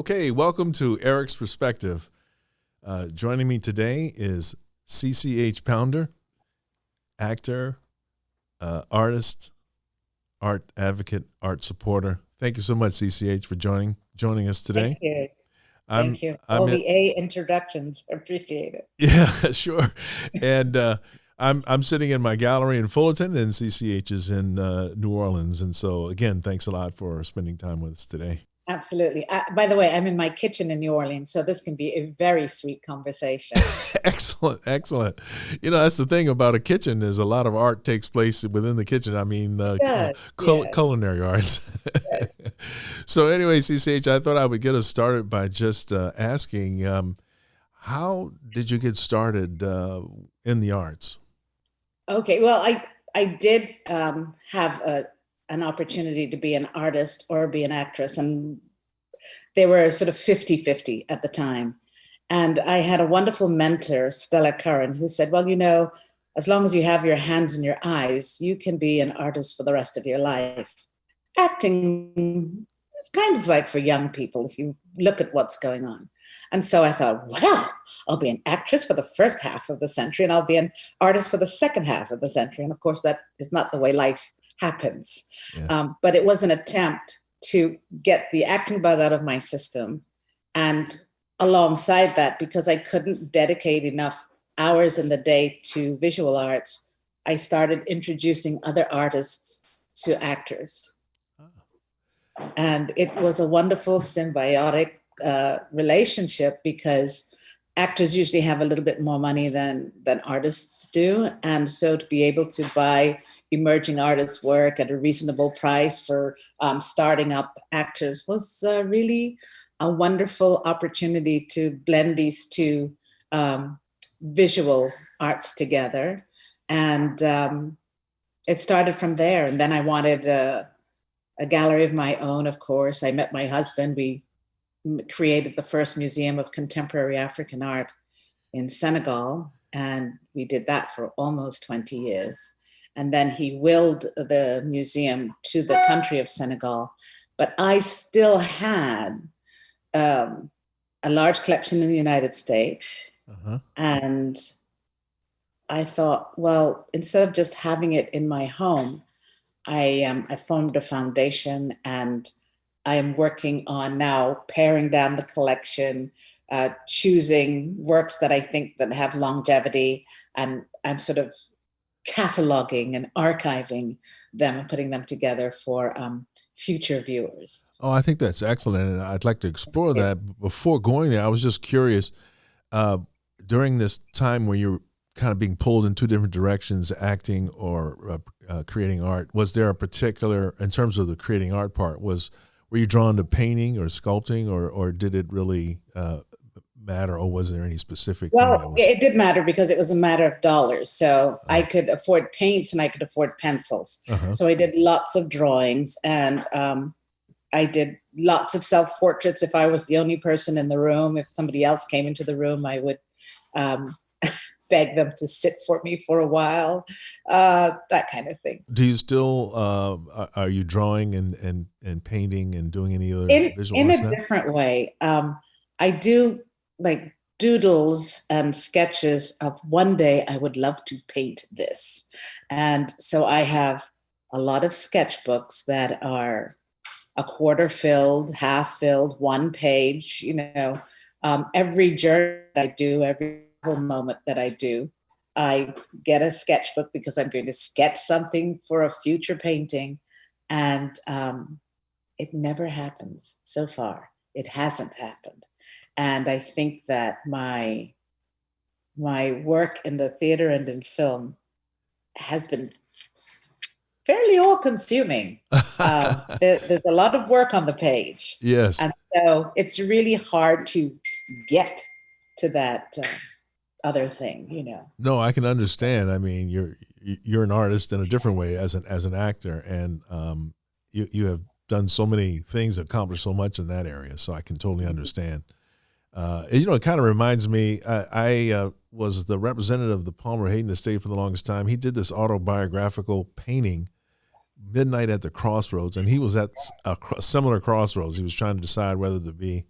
Okay, welcome to Eric's Perspective. Joining me today is C.C.H. Pounder, actor, artist, art advocate, art supporter. Thank you so much, C.C.H., for joining us today. Thank you. I'm, Thank you. I'm All in- the A introductions. Appreciate it. Yeah, sure. And I'm sitting in my gallery in Fullerton, and CCH is in New Orleans. And so, again, thanks a lot for spending time with us today. Absolutely. By the way, I'm in my kitchen in New Orleans, so this can be a very sweet conversation. Excellent, excellent. You know, that's the thing about a kitchen is a lot of art takes place within the kitchen. I mean, Yes. culinary arts. Yes. So anyway, CCH, I thought I would get us started by just asking, how did you get started in the arts? Okay. Well, I did have an opportunity to be an artist or be an actress, and they were sort of 50-50 at the time. And I had a wonderful mentor, Stella Curran, who said, well, you know, as long as you have your hands and your eyes, you can be an artist for the rest of your life. Acting, it's kind of like for young people if you look at what's going on. And so I thought, well, I'll be an actress for the first half of the century and I'll be an artist for the second half of the century. And of course, that is not the way life happens. Yeah. But it was an attempt to get the acting bug out of my system. And alongside that, because I couldn't dedicate enough hours in the day to visual arts, I started introducing other artists to actors. And it was a wonderful symbiotic relationship because actors usually have a little bit more money than artists do. And so to be able to buy emerging artists' work at a reasonable price for starting up actors was really a wonderful opportunity to blend these two visual arts together. And it started from there. And then I wanted a gallery of my own, of course. I met my husband. We created the first museum of contemporary African art in Senegal. And we did that for almost 20 years. And then he willed the museum to the country of Senegal. But I still had a large collection in the United States. Uh-huh. And I thought, well, instead of just having it in my home, I formed a foundation and I am working on now paring down the collection, choosing works that I think that have longevity, and I'm sort of cataloging and archiving them and putting them together for future viewers. Oh, I think that's excellent, and I'd like to explore that. Before going there, I was just curious, during this time where you're kind of being pulled in two different directions, acting or creating art, was there a particular, in terms of the creating art part, were you drawn to painting or sculpting, or did it really matter, or was there any specific thing Well, it did matter because it was a matter of dollars. So I could afford paints and I could afford pencils. Uh-huh. So I did lots of drawings and I did lots of self-portraits. If I was the only person in the room, if somebody else came into the room, I would beg them to sit for me for a while, that kind of thing. Do you still, are you drawing and painting and doing any other visual in arts a now? different way? I do like doodles and sketches of one day I would love to paint this. And so I have a lot of sketchbooks that are a quarter filled, half filled, one page, you know, every journey I do, every moment that I do, I get a sketchbook because I'm going to sketch something for a future painting. And it never happens so far. It hasn't happened. And I think that my work in the theater and in film has been fairly all-consuming. There's a lot of work on the page. Yes. And so it's really hard to get to that other thing, you know. No, I can understand. I mean, you're an artist in a different way as an actor, and you have done so many things, accomplished so much in that area. So I can totally understand. You know, it kind of reminds me, I was the representative of the Palmer Hayden estate for the longest time. He did this autobiographical painting, Midnight at the Crossroads, and he was at a similar crossroads. He was trying to decide whether to be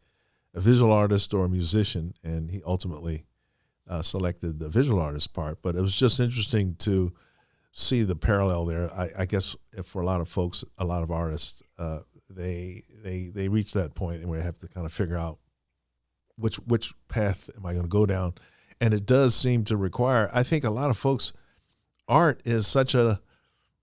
a visual artist or a musician, and he ultimately selected the visual artist part. But it was just interesting to see the parallel there. I guess for a lot of folks, a lot of artists, they reach that point and we have to kind of figure out which path am I going to go down. And it does seem to require, I think a lot of folks, art is such no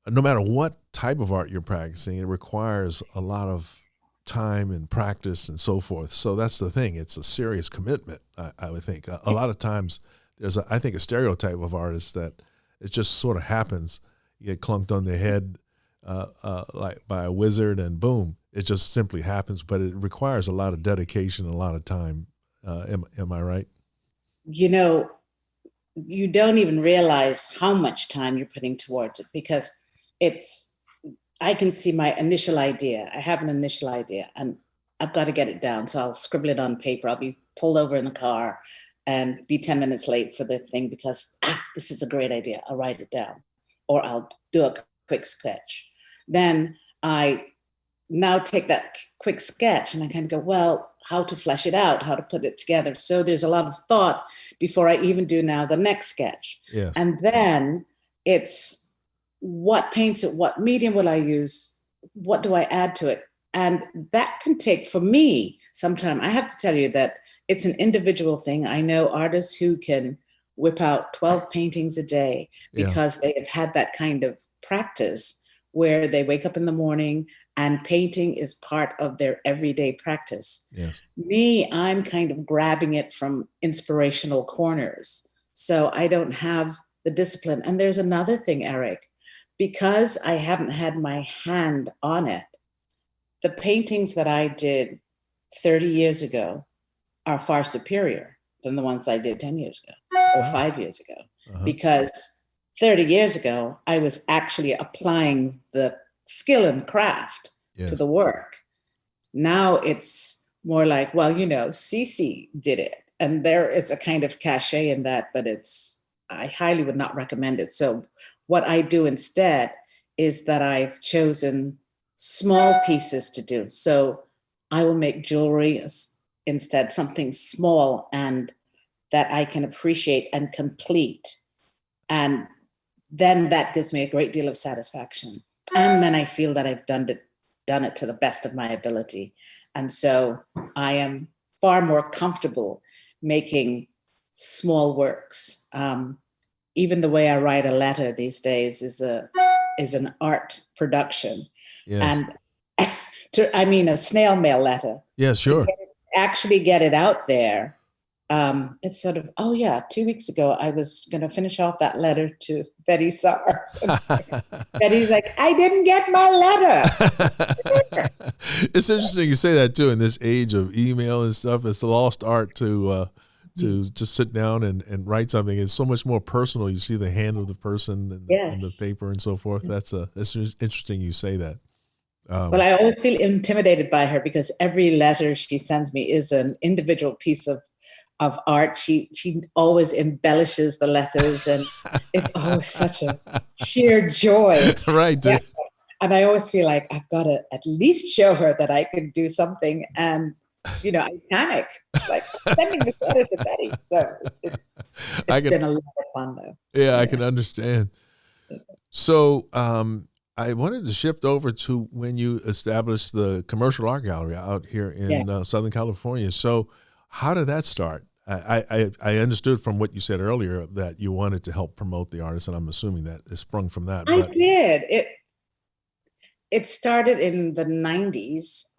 matter what type of art you're practicing, it requires a lot of time and practice and so forth. So that's the thing. It's a serious commitment, I would think. A lot of times there's, I think, a stereotype of artists that it just sort of happens. You get clunked on the head like by a wizard and boom, it just simply happens. But it requires a lot of dedication and a lot of time. Am I right? You know, you don't even realize how much time you're putting towards it, because I can see my initial idea. I have an initial idea and I've got to get it down. So I'll scribble it on paper. I'll be pulled over in the car and be 10 minutes late for the thing because this is a great idea. I'll write it down, or I'll do a quick sketch. Then I now take that quick sketch and I kind of go, well, how to flesh it out, how to put it together. So there's a lot of thought before I even do now the next sketch. Yes. And then it's what paints it, what medium will I use, what do I add to it? And that can take, for me, sometime. I have to tell you that it's an individual thing. I know artists who can whip out 12 paintings a day because they have had that kind of practice where they wake up in the morning and painting is part of their everyday practice. Yes. Me, I'm kind of grabbing it from inspirational corners. So I don't have the discipline. And there's another thing, Eric, because I haven't had my hand on it, the paintings that I did 30 years ago are far superior than the ones I did 10 years ago or 5 years ago. Because 30 years ago, I was actually applying the skill and craft to the work. Now it's more like, well, you know, CC did it. And there is a kind of cachet in that, but I highly would not recommend it. So what I do instead is that I've chosen small pieces to do. So I will make jewelry instead, something small and that I can appreciate and complete. And then that gives me a great deal of satisfaction. And then I feel that I've done it to the best of my ability. And so I am far more comfortable making small works. Even the way I write a letter these days is an art production. Yes. And a snail mail letter. Yeah, sure. Actually get it out there. It's sort of, 2 weeks ago, I was going to finish off that letter to Betty Saar. Betty's like, I didn't get my letter. It's interesting you say that too. In this age of email and stuff, it's the lost art to just sit down and write something. It's so much more personal. You see the hand of the person and the paper and so forth. That's interesting you say that. Well, I always feel intimidated by her because every letter she sends me is an individual piece of art. She always embellishes the letters, and it's always such a sheer joy. Right. Yeah. And I always feel like I've got to at least show her that I can do something. And, I panic. It's like sending this letter to Betty. So it's been a lot of fun, though. Yeah, I can understand. So I wanted to shift over to when you established the commercial art gallery out here in Southern California. So how did that start? I understood from what you said earlier that you wanted to help promote the artists, and I'm assuming that it sprung from that. I did. It started in the 90s,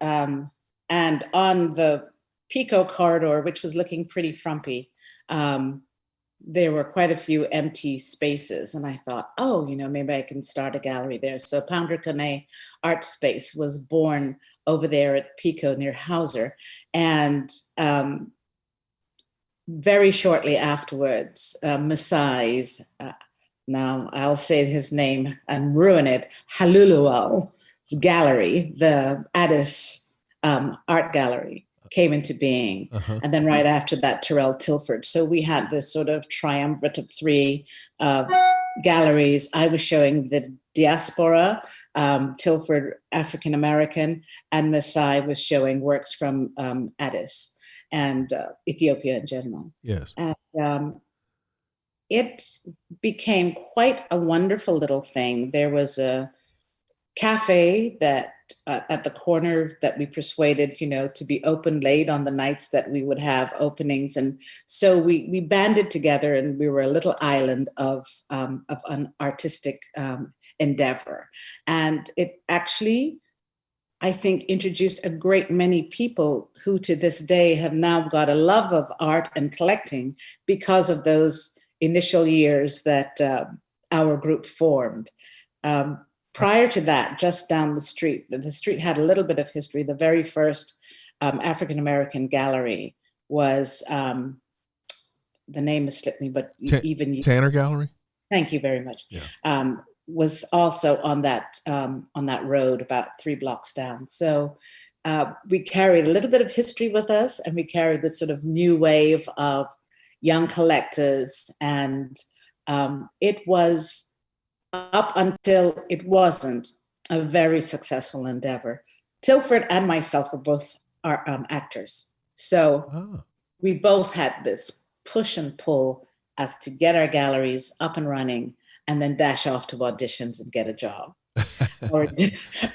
and on the Pico corridor, which was looking pretty frumpy, there were quite a few empty spaces. And I thought, maybe I can start a gallery there. So Pounder Kone Art Space was born over there at Pico near Hauser. And very shortly afterwards, Masai's, now I'll say his name and ruin it, Halulual's gallery, the Addis Art Gallery, came into being. And then right after that, Terrell Tilford. So we had this sort of triumvirate of three galleries. I was showing the diaspora, Tilford African American, and Masai was showing works from Addis. and Ethiopia in general. Yes. And it became quite a wonderful little thing. There was a cafe that at the corner that we persuaded, to be open late on the nights that we would have openings. And so we banded together, and we were a little island of an artistic endeavor. And it actually, I think, introduced a great many people who to this day have now got a love of art and collecting because of those initial years that our group formed. Prior to that, just down the street had a little bit of history. The very first African-American gallery was, the name has slipped me, but Tanner Gallery? Thank you very much. Yeah. Was also on that road about 3 blocks down. So we carried a little bit of history with us, and we carried this sort of new wave of young collectors. And it was, up until it wasn't, a very successful endeavor. Tilford and myself were both actors. So we both had this push and pull as to get our galleries up and running and then dash off to auditions and get a job.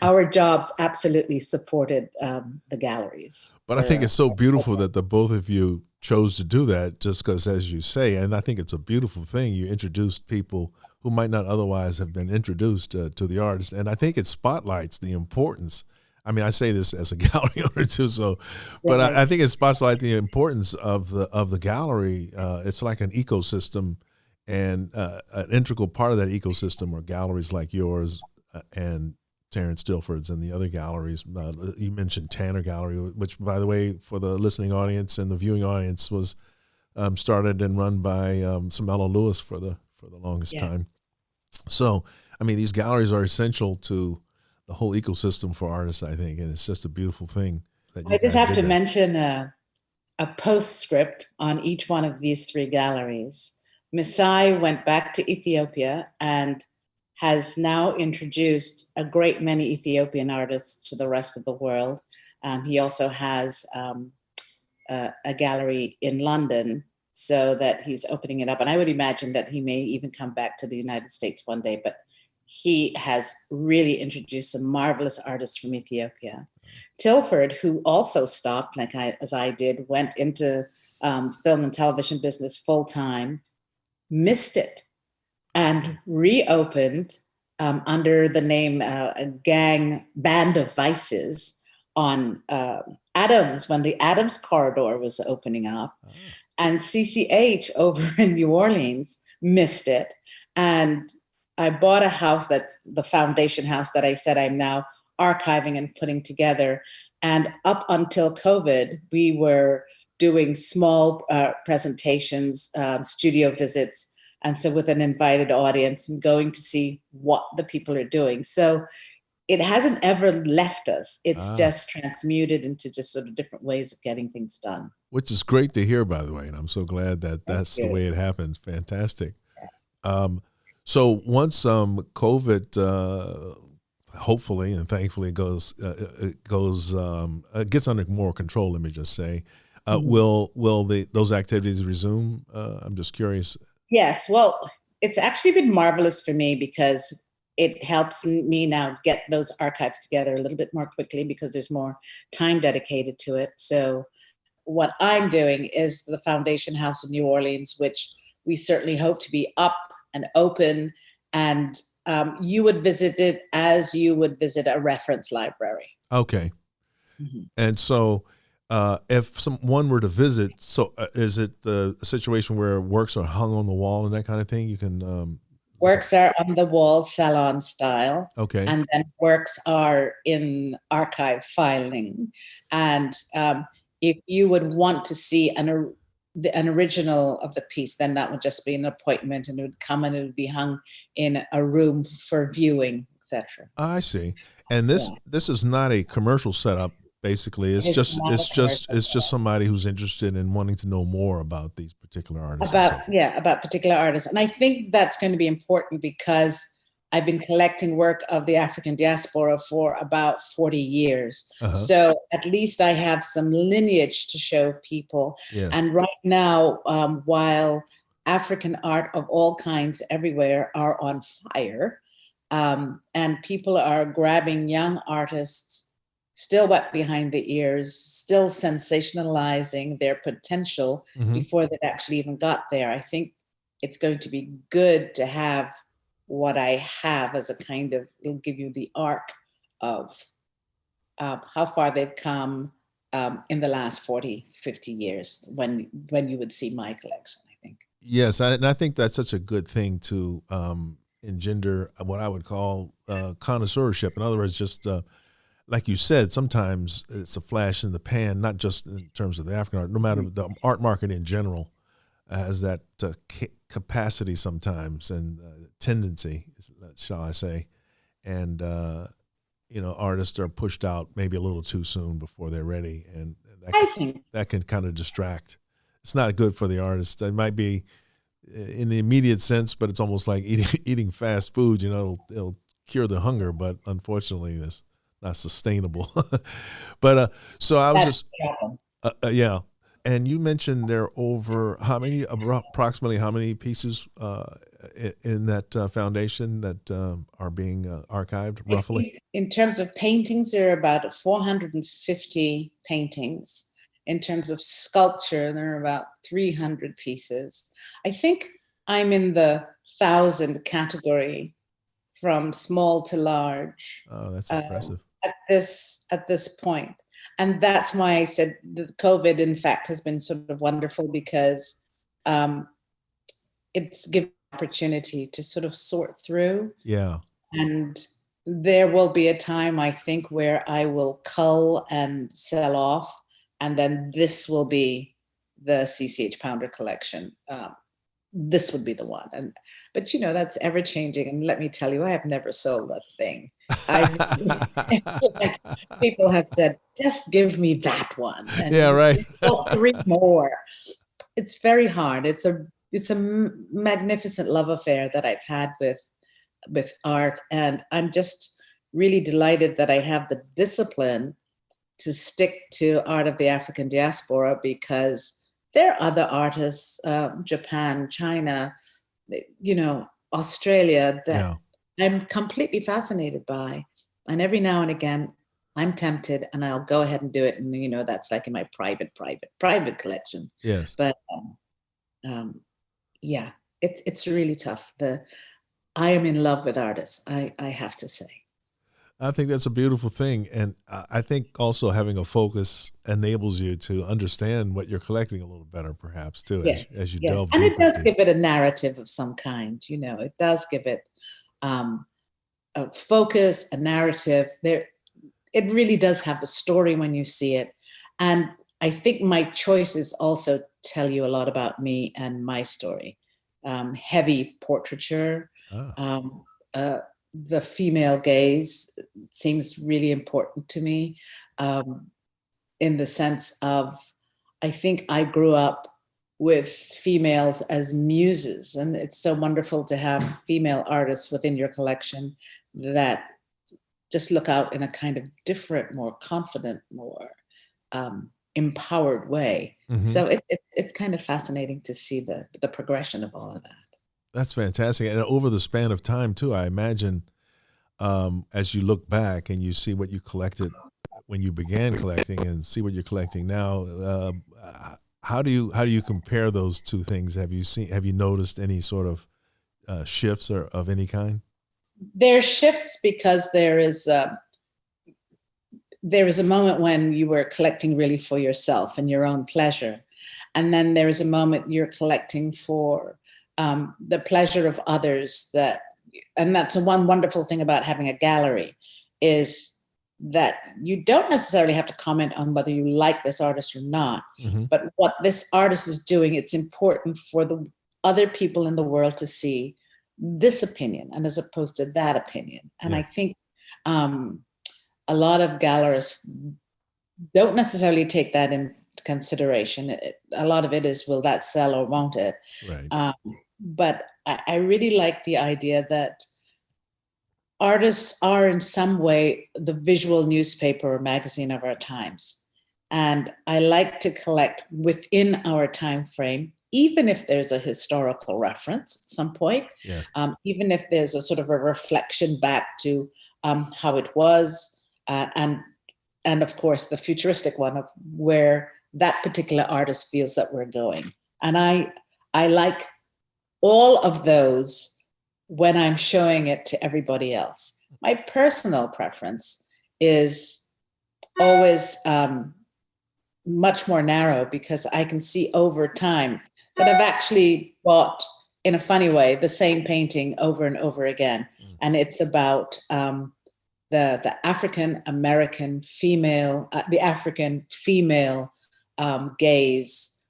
Our jobs absolutely supported the galleries. But I think it's so beautiful that the both of you chose to do that, just because, as you say, and I think it's a beautiful thing, you introduced people who might not otherwise have been introduced to the artist. And I think it spotlights the importance. I mean, I say this as a gallery owner too, but I think it spotlights the importance of the gallery. It's like an ecosystem, and an integral part of that ecosystem are galleries like yours and Terrence Tilford's and the other galleries. You mentioned Tanner Gallery, which, by the way, for the listening audience and the viewing audience, was started and run by Samela Lewis for the longest time. So, I mean, these galleries are essential to the whole ecosystem for artists, I think, and it's just a beautiful thing. I just have to mention a postscript on each one of these 3 galleries. Masai went back to Ethiopia and has now introduced a great many Ethiopian artists to the rest of the world. He also has a gallery in London, so that he's opening it up. And I would imagine that he may even come back to the United States one day, but he has really introduced some marvelous artists from Ethiopia. Tilford, who also stopped, as I did, went into film and television business full time, missed it, and reopened under the name Band of Vices on Adams, when the Adams corridor was opening up. And CCH over in New Orleans missed it. And I bought a house, that's the foundation house that I said I'm now archiving and putting together. And up until COVID, we were doing small presentations, studio visits, and so with an invited audience, and going to see what the people are doing. So it hasn't ever left us. It's just transmuted into just sort of different ways of getting things done. Which is great to hear, by the way. And I'm so glad that that's the way it happens. Fantastic. So once COVID, hopefully and thankfully gets under more control, let me just say, will those activities resume? I'm just curious. Yes. Well, it's actually been marvelous for me because it helps me now get those archives together a little bit more quickly because there's more time dedicated to it. So what I'm doing is the Foundation House in New Orleans, which we certainly hope to be up and open. And you would visit it as you would visit a reference library. Okay. Mm-hmm. And so if someone were to visit, so is it a situation where works are hung on the wall and that kind of thing? You can... Works are on the wall, salon style. Okay. And then works are in archive filing. And if you would want to see an original of the piece, then that would just be an appointment, and it would come and it would be hung in a room for viewing, etc. I see. And this is not a commercial setup. Basically, it's just somebody who's interested in wanting to know more about these particular artists. About particular artists. And I think that's going to be important because I've been collecting work of the African diaspora for about 40 years. Uh-huh. So at least I have some lineage to show people. Yeah. And right now, while African art of all kinds everywhere are on fire, and people are grabbing young artists, still wet behind the ears, still sensationalizing their potential before they've actually even got there. I think it's going to be good to have what I have as a kind of, it'll give you the arc of how far they've come in the last 40, 50 years when you would see my collection, I think. Yes, and I think that's such a good thing to engender what I would call connoisseurship. In other words, just like you said, sometimes it's a flash in the pan, not just in terms of the African art, no matter the art market in general has that capacity sometimes and tendency, shall I say. And, artists are pushed out maybe a little too soon before they're ready. And that can kind of distract. It's not good for the artist. It might be in the immediate sense, but it's almost like eating fast food. It'll cure the hunger, but unfortunately, it's not sustainable. But so I was yeah. And you mentioned there are over approximately how many pieces in that foundation that are being archived, roughly? In terms of paintings, there are about 450 paintings. In terms of sculpture, there are about 300 pieces. I think I'm in the 1,000 category, from small to large. Oh, that's impressive. At this point. And that's why I said the COVID, in fact, has been sort of wonderful, because it's given opportunity to sort of sort through. Yeah. And there will be a time, I think, where I will cull and sell off, and then this will be the C.C.H. Pounder collection. This would be the one. But that's ever changing. And let me tell you, I have never sold a thing. People have said, just give me that one. And yeah, right. 3 more. It's very hard. It's a magnificent love affair that I've had with art. And I'm just really delighted that I have the discipline to stick to art of the African diaspora, because there are other artists, Japan, China, Australia, that I'm completely fascinated by. And every now and again, I'm tempted and I'll go ahead and do it. And, that's like in my private collection. Yes. But yeah, it's really tough. I am in love with artists, I have to say. I think that's a beautiful thing. And I think also having a focus enables you to understand what you're collecting a little better, perhaps, too, as you delve deeper. And it does give it a narrative of some kind. It does give it a focus, a narrative. It really does have a story when you see it. And I think my choices also tell you a lot about me and my story. Heavy portraiture, the female gaze seems really important to me, in the sense of, I think I grew up with females as muses, and it's so wonderful to have female artists within your collection that just look out in a kind of different, more confident, more empowered way. So it's kind of fascinating to see the progression of all of that. That's fantastic. And over the span of time, too, I imagine, as you look back and you see what you collected when you began collecting and see what you're collecting now, how do you compare those two things? Have you noticed any sort of shifts or of any kind? There are shifts because there is a moment when you were collecting really for yourself and your own pleasure. And then there is a moment you're collecting for the pleasure of others. And that's one wonderful thing about having a gallery, is that you don't necessarily have to comment on whether you like this artist or not, but what this artist is doing, it's important for the other people in the world to see this opinion, and as opposed to that opinion. And I think a lot of gallerists don't necessarily take that into consideration. A lot of it is, will that sell or won't it? Right. But I really like the idea that artists are in some way the visual newspaper or magazine of our times. And I like to collect within our time frame, even if there's a historical reference at some point, Yes. even if there's a sort of a reflection back to how it was, and of course the futuristic one of where that particular artist feels that we're going. And I like all of those when I'm showing it to everybody else. My personal preference is always much more narrow, because I can see over time that I've actually bought, in a funny way, the same painting over and over again. And it's about the African American female, the African female gaze,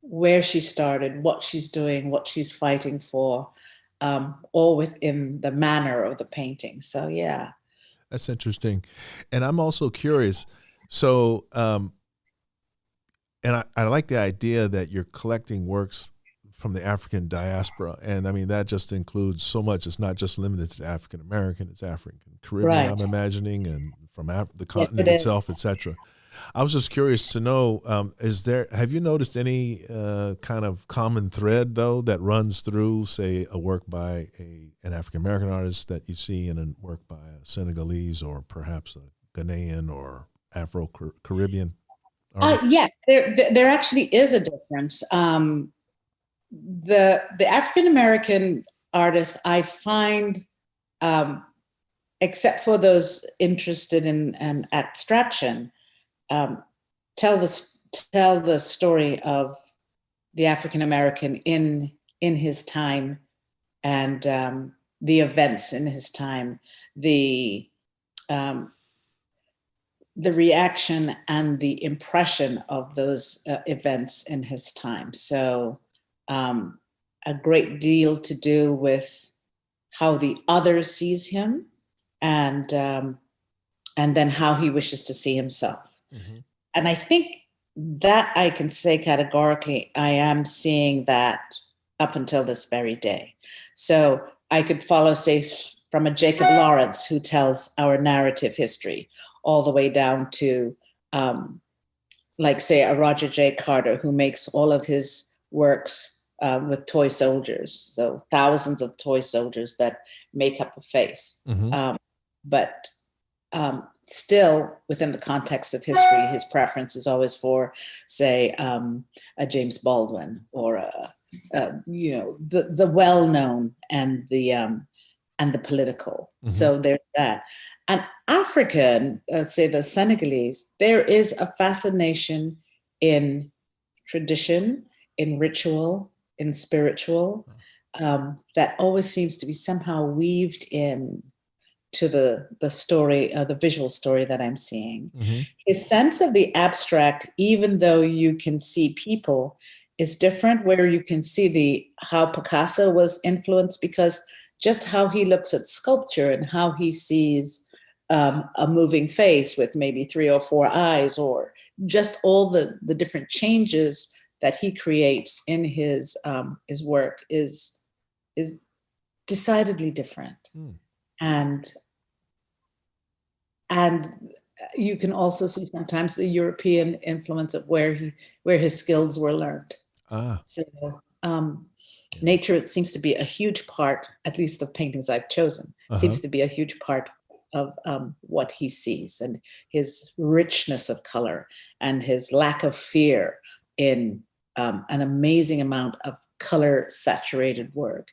where she started, what she's doing, what she's fighting for, all within the manner of the painting. So, yeah. That's interesting. And I'm also curious. So, and I like the idea that you're collecting works from the African diaspora. And I mean, that just includes so much. It's not just limited to African American, it's African Caribbean, Right. I'm imagining, and from the continent itself, et cetera. I was just curious to know, have you noticed any kind of common thread, though, that runs through, say, a work by an African-American artist that you see in a work by a Senegalese or perhaps a Ghanaian or Afro-Caribbean artist? Yes, there actually is a difference. The African-American artists, I find, except for those interested in abstraction, tell the story of the African American in his time, and the events in his time, the reaction and the impression of those events in his time. So a great deal to do with how the other sees him, and then how he wishes to see himself. Mm-hmm. And I think that I can say categorically, I am seeing that up until this very day. So I could follow, say, from a Jacob Lawrence, who tells our narrative history, all the way down to, like, say, a Roger J. Carter, who makes all of his works with toy soldiers. So thousands of toy soldiers that make up a face. Mm-hmm. But still, within the context of history, his preference is always for, say, a James Baldwin, or the well-known and the political. Mm-hmm. So there's that. And African, say the Senegalese, there is a fascination in tradition, in ritual, in spiritual, that always seems to be somehow weaved in to the story, the visual story that I'm seeing. Mm-hmm. His sense of the abstract, even though you can see people, is different, where you can see how Picasso was influenced, because just how he looks at sculpture and how he sees a moving face with maybe 3 or 4 eyes, or just all the different changes that he creates in his work is decidedly different. Mm. And you can also see sometimes the European influence of where his skills were learned. So nature seems to be a huge part, at least the paintings I've chosen, seems to be a huge part of what he sees, and his richness of color and his lack of fear in an amazing amount of color saturated work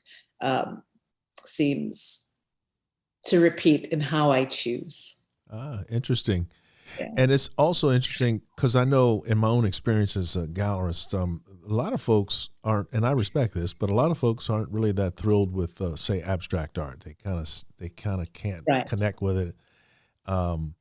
seems to repeat in how I choose. Interesting. Yeah. And it's also interesting because I know in my own experience as a gallerist, a lot of folks aren't, and I respect this, but a lot of folks aren't really that thrilled with, say, abstract art. They kind of can't connect with it, and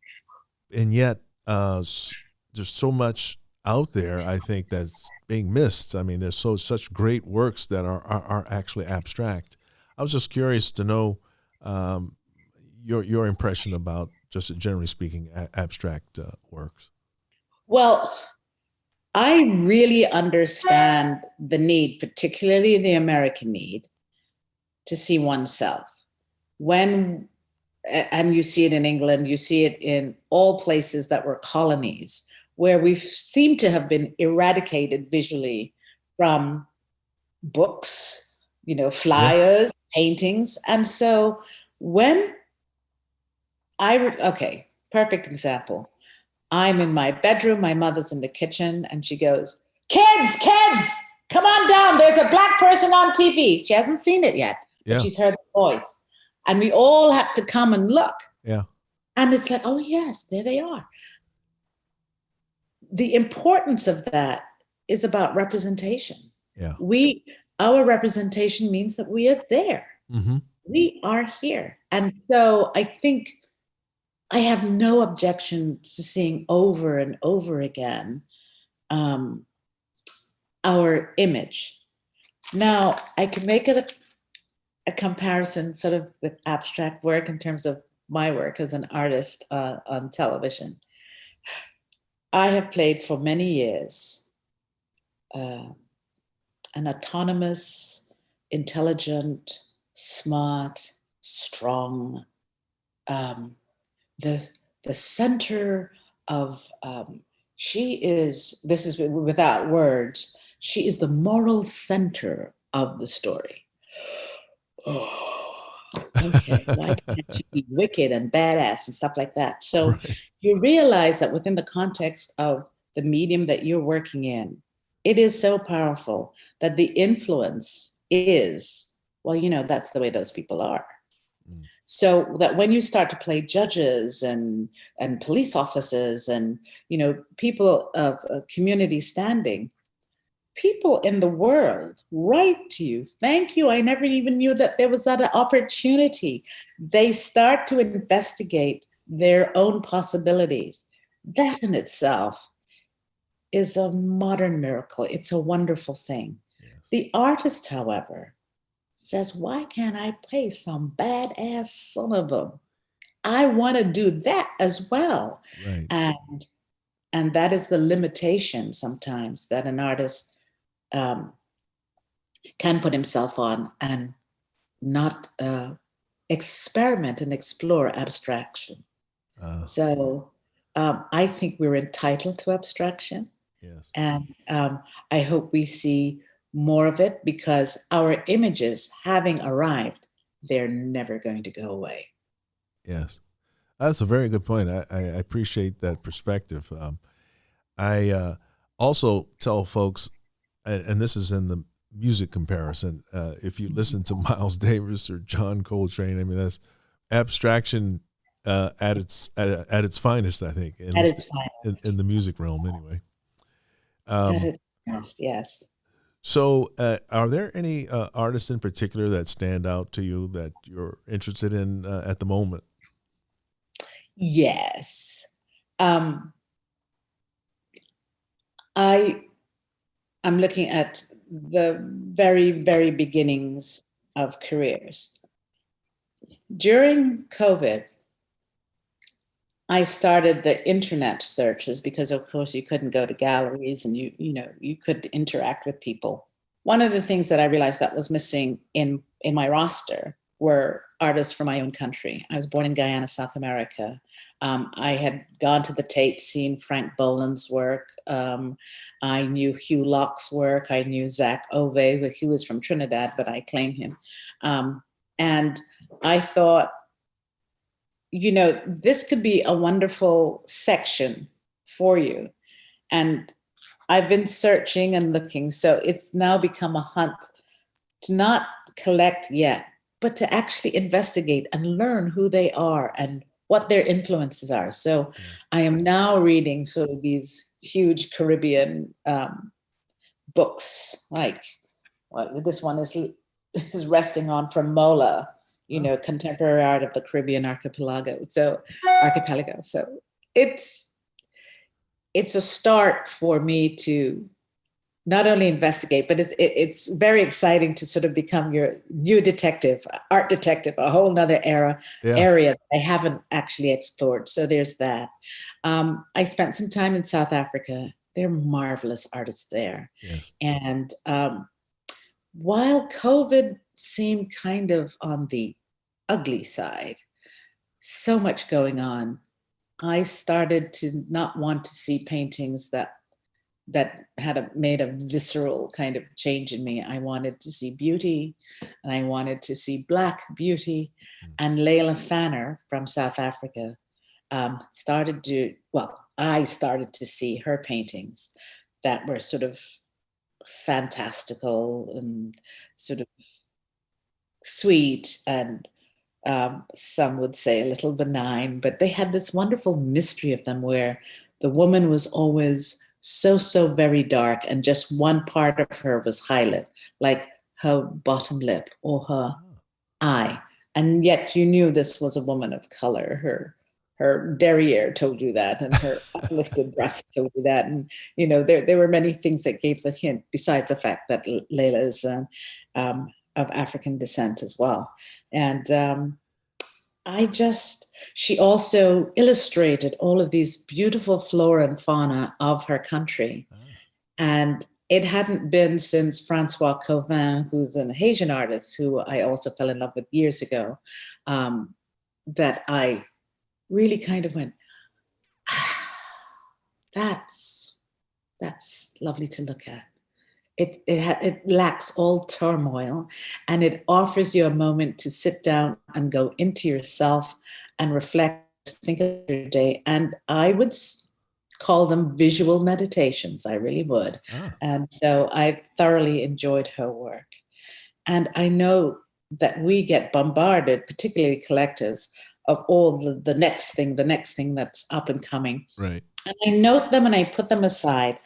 yet there's so much out there, I think, that's being missed. I mean, there's such great works that are actually abstract. I was just curious to know your impression about, just generally speaking, abstract works. Well, I really understand the need, particularly the American need, to see oneself. when, and you see it in England, you see it in all places that were colonies, where we seem to have been eradicated visually from books, flyers, paintings. And so when okay, perfect example. I'm in my bedroom, my mother's in the kitchen, and she goes, kids, come on down. There's a Black person on TV. She hasn't seen it yet, but she's heard the voice. And we all had to come and look. Yeah. And it's like, oh, yes, there they are. The importance of that is about representation. Yeah. Our representation means that we are there. Mm-hmm. We are here. And so I think I have no objection to seeing over and over again our image. Now, I can make it a comparison sort of with abstract work in terms of my work as an artist on television. I have played for many years an autonomous, intelligent, smart, strong, the center of, this is without words, she is the moral center of the story. Oh, okay, why can't she be wicked and badass and stuff like that? So you realize that within the context of the medium that you're working in, it is so powerful that the influence is, well, that's the way those people are. Mm. So that when you start to play judges and police officers and, people of community standing, people in the world write to you, thank you, I never even knew that there was that opportunity. They start to investigate their own possibilities. That in itself is a modern miracle. It's a wonderful thing. Yes. The artist, however, says, why can't I play some badass son of a? I want to do that as well. Right. And that is the limitation sometimes that an artist can put himself on and not experiment and explore abstraction. So I think we're entitled to abstraction. Yes. And I hope we see more of it, because our images, having arrived, they're never going to go away. Yes. That's a very good point. I appreciate that perspective. I also tell folks, and this is in the music comparison, if you listen to Miles Davis or John Coltrane, I mean, that's abstraction at its finest, I think, in the music realm anyway. Yes. So are there any artists in particular that stand out to you that you're interested in at the moment? Yes. I'm looking at the very, very beginnings of careers. During COVID, I started the internet searches because, of course, you couldn't go to galleries and you could interact with people. One of the things that I realized that was missing in my roster were artists from my own country. I was born in Guyana, South America. I had gone to the Tate, seen Frank Boland's work. I knew Hugh Locke's work. I knew Zach Ove, who was from Trinidad, but I claim him. And I thought, this could be a wonderful section for you. And I've been searching and looking. So it's now become a hunt to not collect yet, but to actually investigate and learn who they are and what their influences are. So I am now reading sort of these huge Caribbean books, like this one is resting on From Mola, contemporary art of the Caribbean archipelago. So it's a start for me to not only investigate, but it's very exciting to sort of become your new detective, art detective, a whole nother area that I haven't actually explored. So there's that. I spent some time in South Africa. There are marvelous artists there. Yes. And while COVID seemed kind of on the ugly side. So much going on. I started to not want to see paintings that had made a visceral kind of change in me. I wanted to see beauty, and I wanted to see Black beauty. And Leila Fanner from South Africa I started to see her paintings that were sort of fantastical and sort of sweet, and some would say a little benign, but they had this wonderful mystery of them where the woman was always so very dark, and just one part of her was highlight, like her bottom lip or her eye. And yet you knew this was a woman of color. Her derriere told you that, and her uplifted breast told you that. And, there were many things that gave the hint, besides the fact that Leila is of African descent as well. And she also illustrated all of these beautiful flora and fauna of her country. And it hadn't been since Francois Covin, who's an Haitian artist who I also fell in love with years ago, that I really kind of went, that's lovely to look at. It lacks all turmoil, and it offers you a moment to sit down and go into yourself and reflect, think of your day. And I would call them visual meditations. I really would. And so I thoroughly enjoyed her work. And I know that we get bombarded, particularly collectors, of all the next thing that's up and coming. Right. And I note them and I put them aside,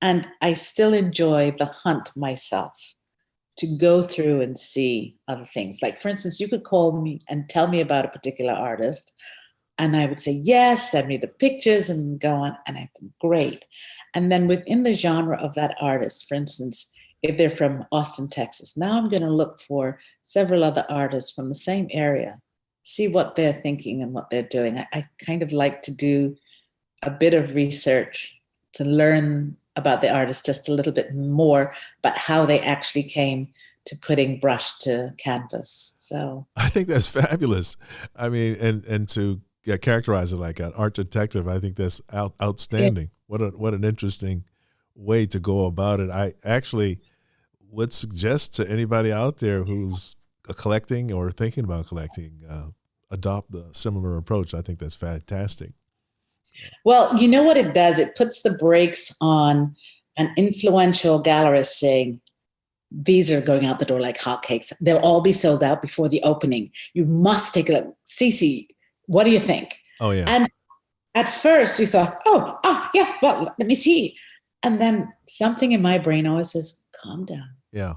and I still enjoy the hunt myself to go through and see other things. Like, for instance, you could call me and tell me about a particular artist, and I would say, yes, send me the pictures and go on. And I think, great. And then within the genre of that artist, for instance, if they're from Austin, Texas, now I'm going to look for several other artists from the same area, see what they're thinking and what they're doing. I kind of like to do a bit of research to learn about the artist just a little bit more, about how they actually came to putting brush to canvas. So I think that's fabulous. I mean, and to characterize it like an art detective, I think that's outstanding. Yeah. What an interesting way to go about it. I actually would suggest to anybody out there who's collecting or thinking about collecting, adopt a similar approach. I think that's fantastic. Well, you know what it does? It puts the brakes on an influential gallerist saying, these are going out the door like hotcakes. They'll all be sold out before the opening. You must take a look. CC, what do you think? Oh, yeah. And at first you thought, yeah, well, let me see. And then something in my brain always says, calm down. Yeah.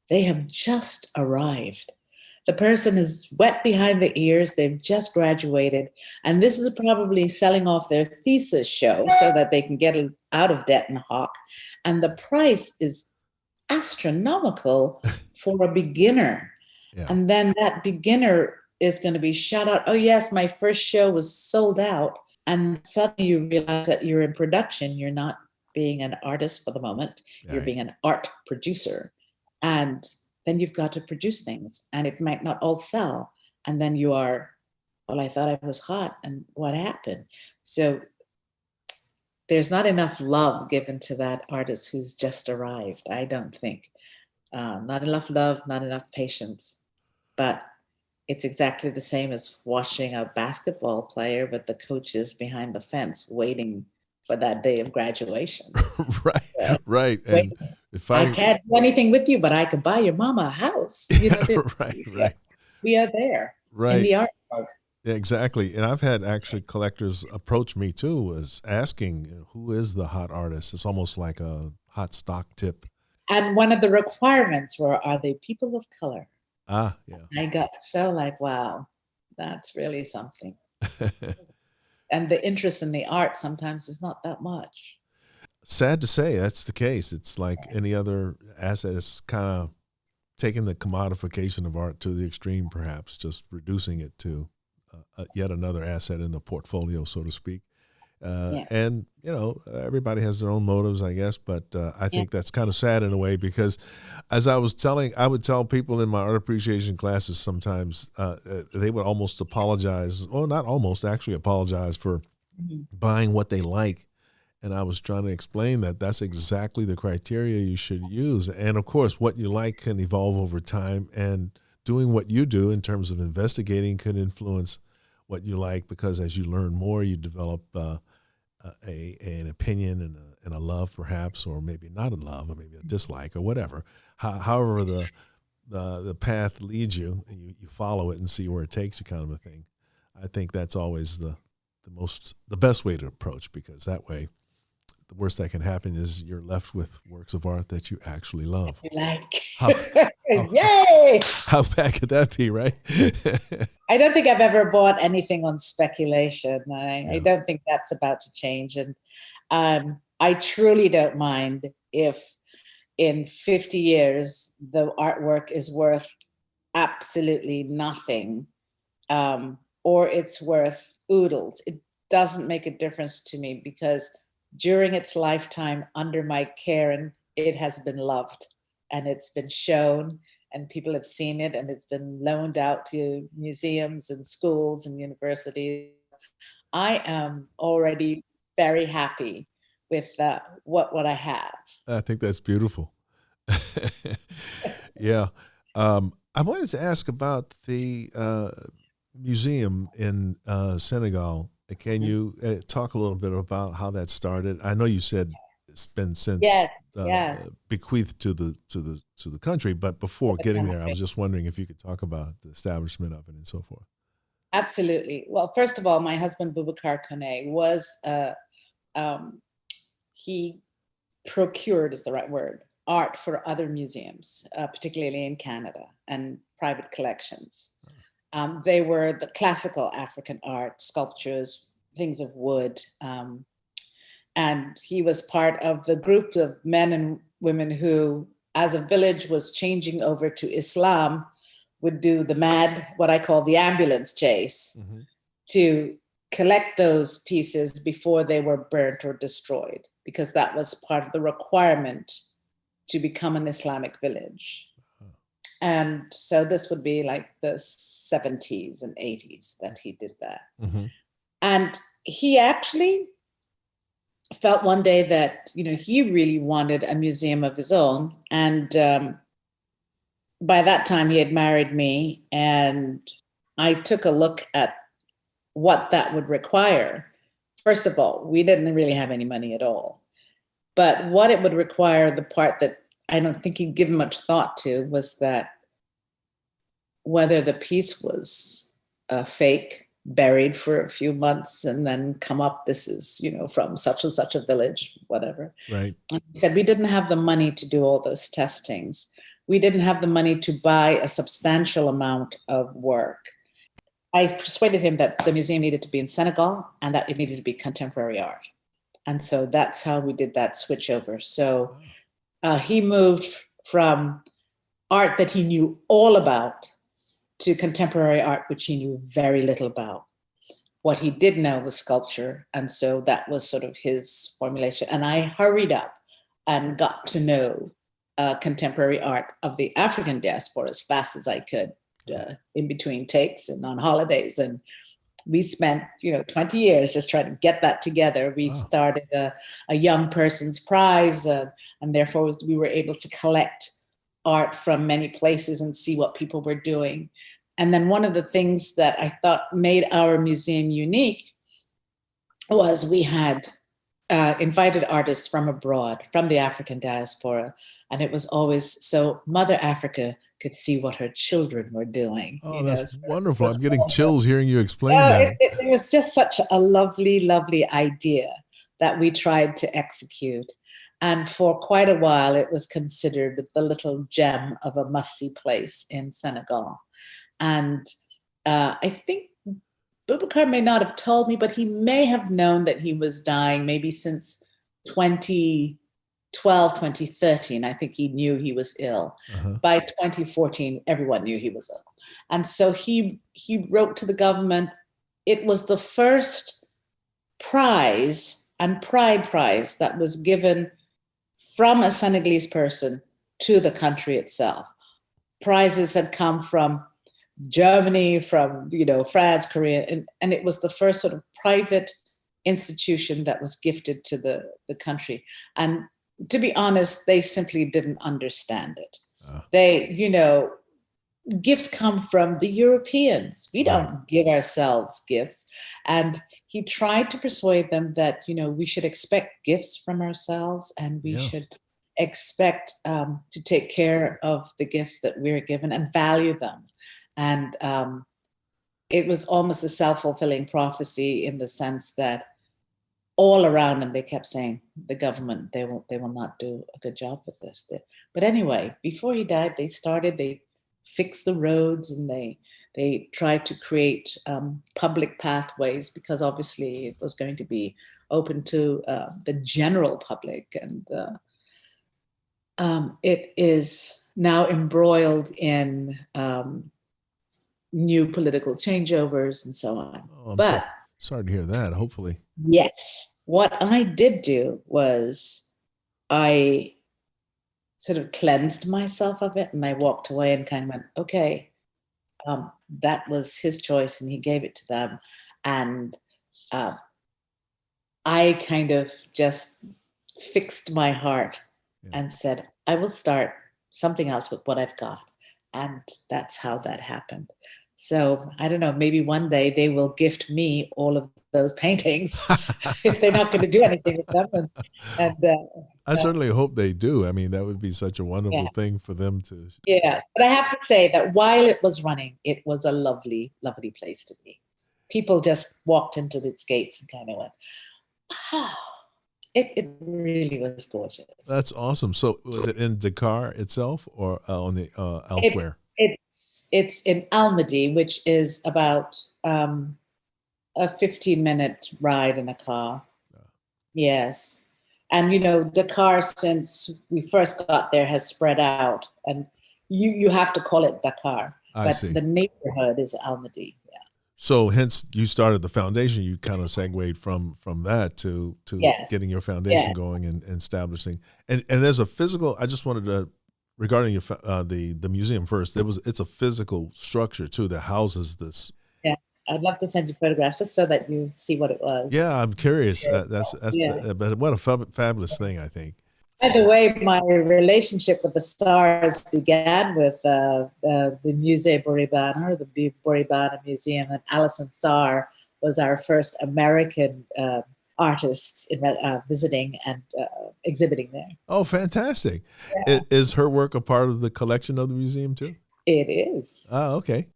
They have just arrived. The person is wet behind the ears. They've just graduated. And this is probably selling off their thesis show so that they can get out of debt and hawk. And the price is astronomical for a beginner. Yeah. And then that beginner is going to be shout out, oh, yes, my first show was sold out. And suddenly you realize that you're in production. You're not being an artist for the moment. Yeah, you're being an art producer. And then you've got to produce things, and it might not all sell. And then you are, well, I thought I was hot, and what happened? So there's not enough love given to that artist who's just arrived, I don't think. Not enough love, not enough patience. But it's exactly the same as watching a basketball player with the coaches behind the fence waiting for that day of graduation. Right, right. And I can't do anything with you, but I could buy your mama a house. Right. We are there in the art world. Yeah, exactly. And I've had actually collectors approach me too, was asking, who is the hot artist? It's almost like a hot stock tip. And one of the requirements were, are they people of color? Yeah. I got so like, wow, that's really something. And the interest in the art sometimes is not that much. Sad to say, that's the case. It's like any other asset. It's kind of taking the commodification of art to the extreme, perhaps, just reducing it to yet another asset in the portfolio, so to speak. Yeah. And everybody has their own motives, I guess. But I think that's kind of sad in a way, because as I would tell people in my art appreciation classes sometimes, they would almost apologize, or not almost, actually apologize for buying what they like. And I was trying to explain that that's exactly the criteria you should use. And of course, what you like can evolve over time, and doing what you do in terms of investigating can influence what you like, because as you learn more, you develop an opinion and a love, perhaps, or maybe not a love, or maybe a dislike, or whatever. However the path leads you, and you follow it and see where it takes you, kind of a thing. I think that's always the best way to approach, because that way, the worst that can happen is you're left with works of art that you actually love. You like. Yay! How bad could that be, right? I don't think I've ever bought anything on speculation. I don't think that's about to change. And I truly don't mind if in 50 years the artwork is worth absolutely nothing, or it's worth oodles. It doesn't make a difference to me, because during its lifetime, under my care, and it has been loved, and it's been shown, and people have seen it, and it's been loaned out to museums and schools and universities. I am already very happy with what I have. I think that's beautiful. Yeah. I wanted to ask about the museum in Senegal. Can you talk a little bit about how that started? I know you said it's been since bequeathed to the country, but before getting there, I was just wondering if you could talk about the establishment of it and so forth. Absolutely. Well, first of all, my husband Boubacar Toné was he procured, is the right word, art for other museums, particularly in Canada, and private collections. They were the classical African art, sculptures, things of wood. And he was part of the group of men and women who, as a village was changing over to Islam, would do the what I call the ambulance chase, to collect those pieces before they were burnt or destroyed, because that was part of the requirement to become an Islamic village. And so this would be like the 70s and 80s that he did that. And he actually felt one day that, he really wanted a museum of his own. And by that time he had married me, and I took a look at what that would require. First of all, we didn't really have any money at all. But what it would require, the part that I don't think he'd given much thought to, was that whether the piece was fake, buried for a few months, and then come up, this is, from such and such a village, whatever. Right. And he said we didn't have the money to do all those testings. We didn't have the money to buy a substantial amount of work. I persuaded him that the museum needed to be in Senegal and that it needed to be contemporary art. And so that's how we did that switch over. So he moved from art that he knew all about to contemporary art, which he knew very little about. What he did know was sculpture. And so that was sort of his formulation. And I hurried up and got to know contemporary art of the African diaspora as fast as I could, in between takes and on holidays. And we spent 20 years just trying to get that together. We started a young person's prize, and therefore we were able to collect art from many places and see what people were doing. And then one of the things that I thought made our museum unique was we had invited artists from abroad, from the African diaspora. And it was always so Mother Africa could see what her children were doing. Oh, that's wonderful. I'm getting chills hearing you explain that. It was just such a lovely, lovely idea that we tried to execute. And for quite a while, it was considered the little gem of a must-see place in Senegal. And I think Boubacar may not have told me, but he may have known that he was dying maybe since 2012, 2013. I think he knew he was ill. By 2014, everyone knew he was ill. And so he wrote to the government. It was the first prize and pride prize that was given from a Senegalese person to the country itself. Prizes had come from Germany, from France, Korea, and it was the first sort of private institution that was gifted to the country. And to be honest, they simply didn't understand it. They, gifts come from the Europeans. We don't give ourselves gifts. And he tried to persuade them that, we should expect gifts from ourselves, and we should expect to take care of the gifts that we're given and value them. And it was almost a self-fulfilling prophecy, in the sense that all around him, they kept saying, the government, they will not do a good job with this. But anyway, before he died, they fixed the roads, and they tried to create public pathways, because obviously it was going to be open to the general public. And it is now embroiled in new political changeovers and so on. But sorry to hear that. Hopefully. Yes. What I did do was I sort of cleansed myself of it, and I walked away and kind of went, okay, that was his choice, and he gave it to them. And I kind of just fixed my heart and said, I will start something else with what I've got. And that's how that happened. So I don't know, maybe one day they will gift me all of those paintings if they're not going to do anything with them. And I certainly hope they do. I mean, that would be such a wonderful thing for them to. Yeah, but I have to say that while it was running, it was a lovely, lovely place to be. People just walked into its gates and kind of went, oh, it really was gorgeous. That's awesome. So was it in Dakar itself, or on the elsewhere? It's in Almaty, which is about a 15-minute ride in a car. Yes. And, Dakar, since we first got there, has spread out. And you have to call it Dakar. But the neighborhood is Almaty. Yeah. So hence you started the foundation. You kind of segued from that to getting your foundation going and establishing. And there's a physical, I just wanted to, regarding your the museum first, it's a physical structure too that houses this. Yeah, I'd love to send you photographs just so that you see what it was. Yeah, I'm curious. But what a fabulous thing, I think. By the way, my relationship with the stars began with the Musée Boribana, or the Boribana Museum, and Alison Sarr was our first American artist visiting and exhibiting there. Oh, fantastic. Yeah. Is her work a part of the collection of the museum too? It is. Oh, okay.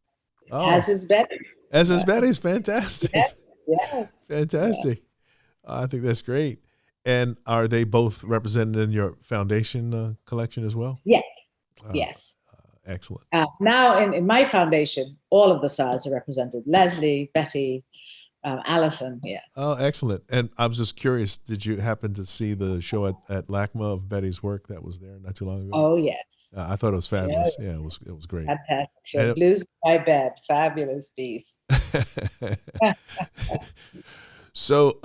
Oh. As is Betty's. As is Betty's. Fantastic. Yes. Fantastic. Yeah. I think that's great. And are they both represented in your foundation collection as well? Yes. Yes. Excellent. Now in my foundation, all of the stars are represented. Leslie, Betty, Allison, yes. Oh, excellent. And I was just curious, did you happen to see the show at LACMA of Betty's work that was there not too long ago? Oh, yes. I thought it was fabulous. Yeah, it was great. Fantastic show. Blues by Bed, fabulous piece. So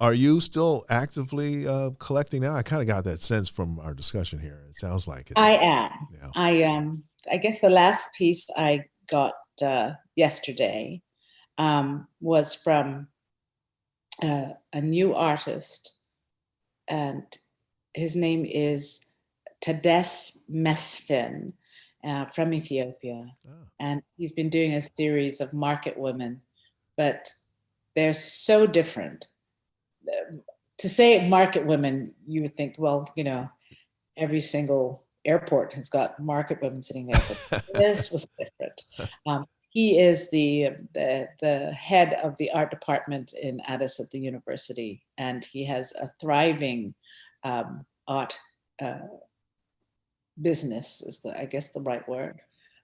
are you still actively collecting now? I kind of got that sense from our discussion here. It sounds like it. I am. Yeah. I guess the last piece I got yesterday was from a new artist, and his name is Tades Mesfin from Ethiopia. Oh. And he's been doing a series of market women, but they're so different. To say market women, you would think, well, every single airport has got market women sitting there, but this was different. He is the head of the art department in Addis at the university, and he has a thriving art business, is I guess the right word.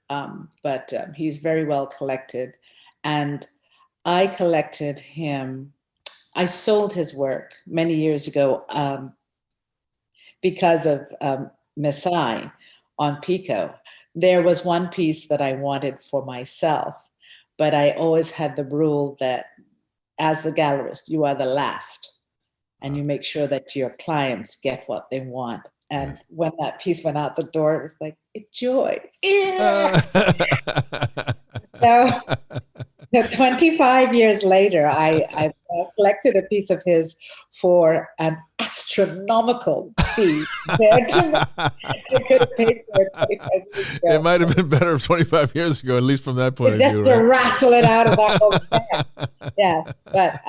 But he's very well collected, and I collected him. I sold his work many years ago because of Messiah on Pico. There was one piece that I wanted for myself, but I always had the rule that as the gallerist, you are the last, and you make sure that your clients get what they want. And when that piece went out the door, it was like a joy. Yeah. So 25 years later, I collected a piece of his for an astronomical fee. It might have been better 25 years ago, at least from that point of view. Just to rattle it out of that old bag. Yes, but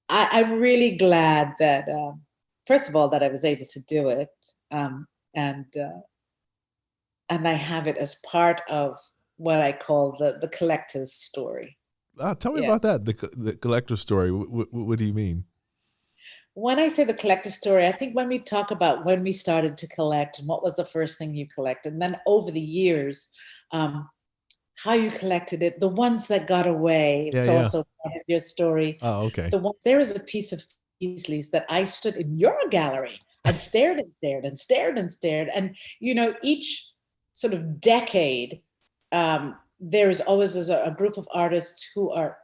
I'm really glad that, first of all, that I was able to do it, and I have it as part of what I call the collector's story. Tell me about that, the collector's story. What do you mean? When I say the collector's story, I think when we talk about when we started to collect and what was the first thing you collected, and then over the years, how you collected it, the ones that got away, it's also part of your story. Oh, okay. There is a piece of Easley's that I stood in your gallery and stared and stared and stared and stared. And, each sort of decade, there is always a group of artists who are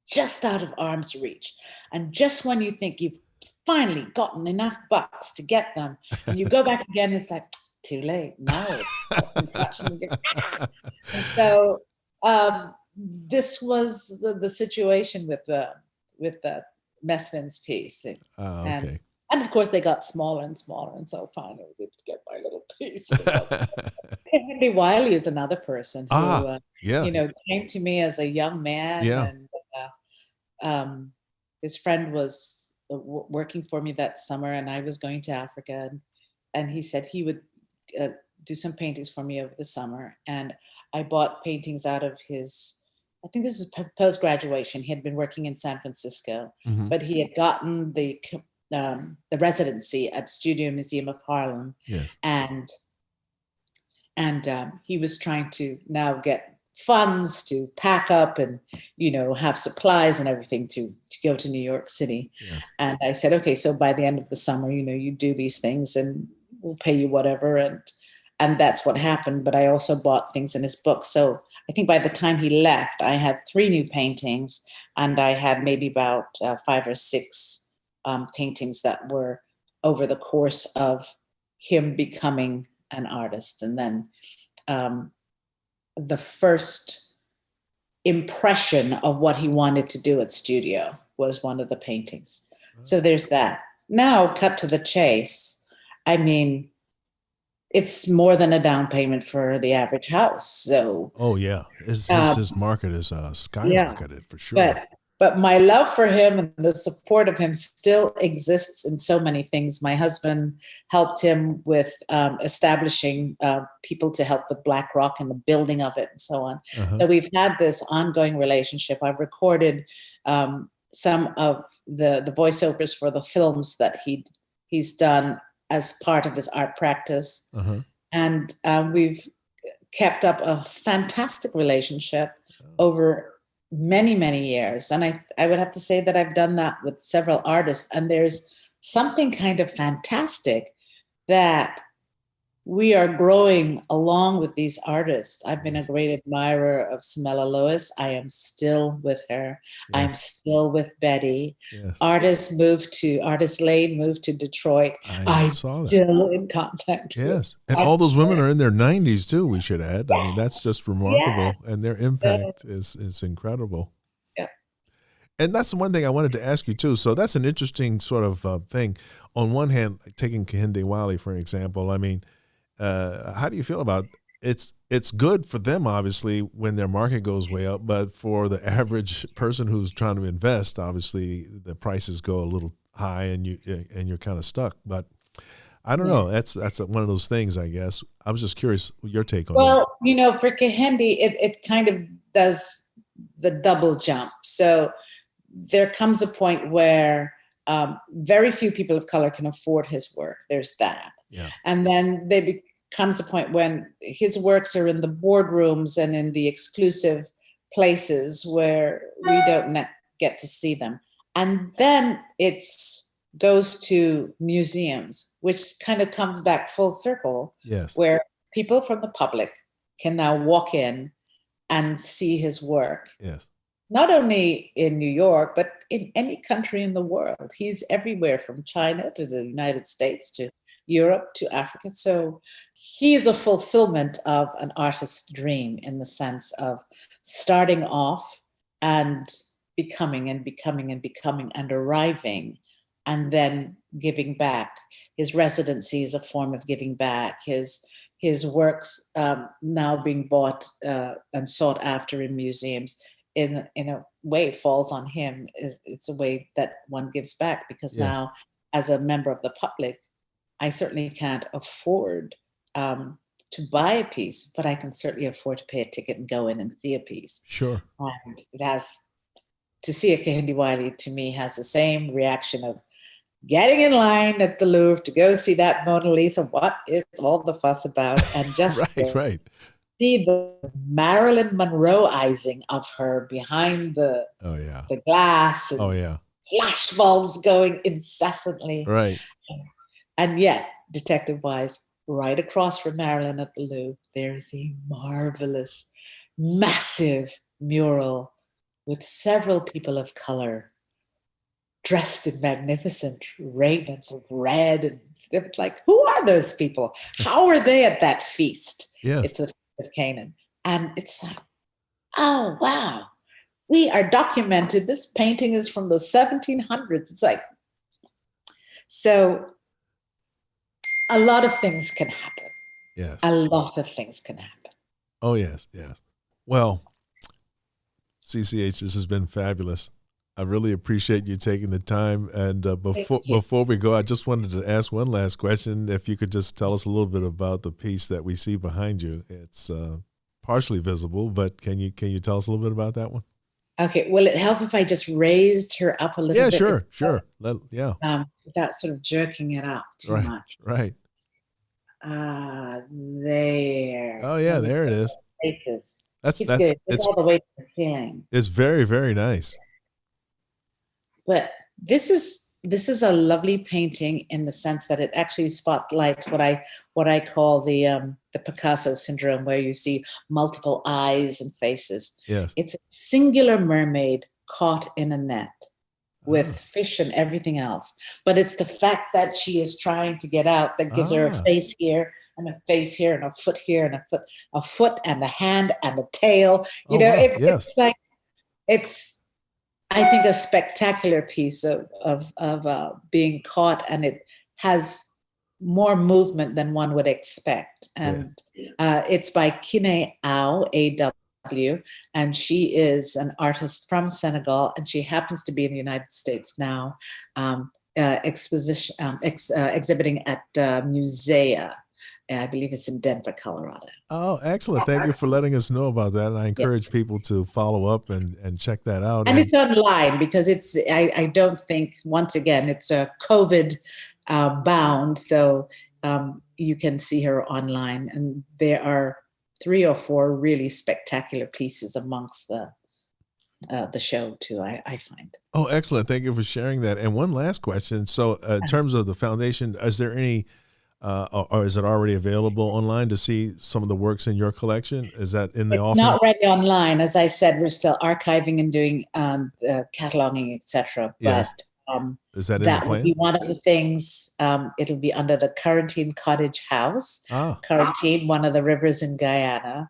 just out of arm's reach. And just when you think you've finally gotten enough bucks to get them, and you go back again, it's like, too late. Now it's and so this was the situation with the Mesvin's piece. Okay. And of course, they got smaller and smaller, and so finally I was able to get my little piece. Kehinde Wiley is another person who, came to me as a young man, and his friend was working for me that summer, and I was going to Africa, and he said he would do some paintings for me over the summer, and I bought paintings out of his. I think this is post-graduation. He had been working in San Francisco, but he had gotten the residency at Studio Museum of Harlem, and he was trying to now get funds to pack up and have supplies and everything to go to New York City. And I said, okay, so by the end of the summer, you do these things and we'll pay you whatever, and that's what happened. But I also bought things in his book, so I think by the time he left, I had 3 new paintings, and I had maybe about 5 or 6 paintings that were over the course of him becoming an artist. And then the first impression of what he wanted to do at studio was one of the paintings. So there's that. Now, cut to the chase. I mean, it's more than a down payment for the average house. So, his market is skyrocketed for sure. But my love for him and the support of him still exists in so many things. My husband helped him with establishing people to help with Black Rock and the building of it and so on. So we've had this ongoing relationship. I've recorded some of the voiceovers for the films that he's done as part of his art practice. And we've kept up a fantastic relationship over many, many years. And I would have to say that I've done that with several artists. And there's something kind of fantastic that we are growing along with these artists. I've been a great admirer of Samela Lewis. I am still with her. I am still with Betty. Artist Lane moved to Detroit. I'm still in contact. And all those women are in their 90s too, we should add. I mean, that's just remarkable. And their impact is incredible. And that's the one thing I wanted to ask you too. So that's an interesting sort of thing. On one hand, taking Kehinde Wiley for an example, I mean, how do you feel about it? It's good for them, obviously, when their market goes way up, but for the average person who's trying to invest, obviously the prices go a little high and you're kind of stuck. But I don't know. That's one of those things, I guess. I was just curious your take on that. Well, for Kehinde, it kind of does the double jump. So there comes a point where very few people of color can afford his work. There's that. And then comes a point when his works are in the boardrooms and in the exclusive places where we don't get to see them. And then it goes to museums, which kind of comes back full circle, where people from the public can now walk in and see his work. not only in New York, but in any country in the world. He's everywhere from China to the United States to Europe to Africa. So he is a fulfillment of an artist's dream in the sense of starting off and becoming and becoming and becoming and arriving and then giving back. His residency is a form of giving back. His works now being bought and sought after in museums in a way falls on him. It's a way that one gives back because Yes. now as a member of the public, I certainly can't afford to buy a piece, but I can certainly afford to pay a ticket and go in and see a piece. Sure. And it has, to see a Kehinde Wiley to me has the same reaction of getting in line at the Louvre to go see that Mona Lisa. What is all the fuss about? And just right. See the Marilyn Monroeizing of her behind the glass. And flash bulbs going incessantly. Right. And yet, detective-wise, right across from Marilyn at the Louvre, there's a marvelous, massive mural with several people of color dressed in magnificent raiments of red. And they're like, who are those people? How are they at that feast? Yes. It's a feast of Canaan. And it's like, oh, wow. We are documented. This painting is from the 1700s. It's like, so a lot of things can happen. Yes. A lot of things can happen. Oh, yes, yes. Well, CCH, this has been fabulous. I really appreciate you taking the time. And before we go, I just wanted to ask one last question. If you could just tell us a little bit about the piece that we see behind you. It's partially visible, but can you tell us a little bit about that one? Okay. Will it help if I just raised her up a little bit? Yeah, sure. Without sort of jerking it up too much. Right. There. Oh yeah, there it is. That's good. It's all the way to the ceiling. It's very, very nice. But this is a lovely painting in the sense that it actually spotlights what I call the Picasso syndrome, where you see multiple eyes and faces. Yes. It's a singular mermaid caught in a net with fish and everything else. But it's the fact that she is trying to get out that gives her a face here and a face here and a foot here and a foot and a hand and a tail. It's like, it's, I think, a spectacular piece of being caught, and it has more movement than one would expect. And it's by Kehinde A.W., and she is an artist from Senegal, and she happens to be in the United States now, exhibiting at Musea. I believe it's in Denver, Colorado. Oh, excellent. Thank you for letting us know about that. And I encourage people to follow up and check that out. And it's online because I don't think, once again, it's a COVID bound. So you can see her online. And there are 3 or 4 really spectacular pieces amongst the show too, I find. Oh, excellent. Thank you for sharing that. And one last question. So in terms of the foundation, is there any or is it already available online to see some of the works in your collection? Is that in the office? Not ready online. As I said, we're still archiving and doing cataloging, etc. Yes. But is that that would be one of the things. It'll be under the Quarantine Cottage House. Quarantine, one of the rivers in Guyana.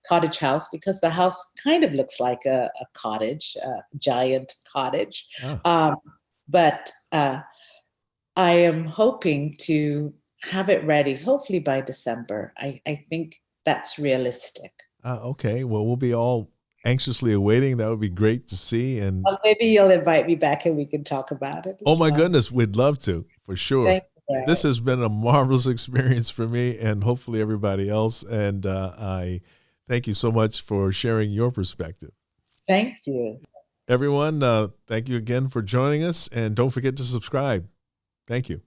Cottage house, because the house kind of looks like a cottage, a giant cottage. But I am hoping to have it ready, hopefully by December. I think that's realistic. Okay. Well, we'll be all anxiously awaiting. That would be great to see. And well, maybe you'll invite me back and we can talk about it. Oh my goodness, we'd love to, for sure. Thank you. This has been a marvelous experience for me and hopefully everybody else. And I thank you so much for sharing your perspective. Thank you. Everyone, thank you again for joining us. And don't forget to subscribe. Thank you.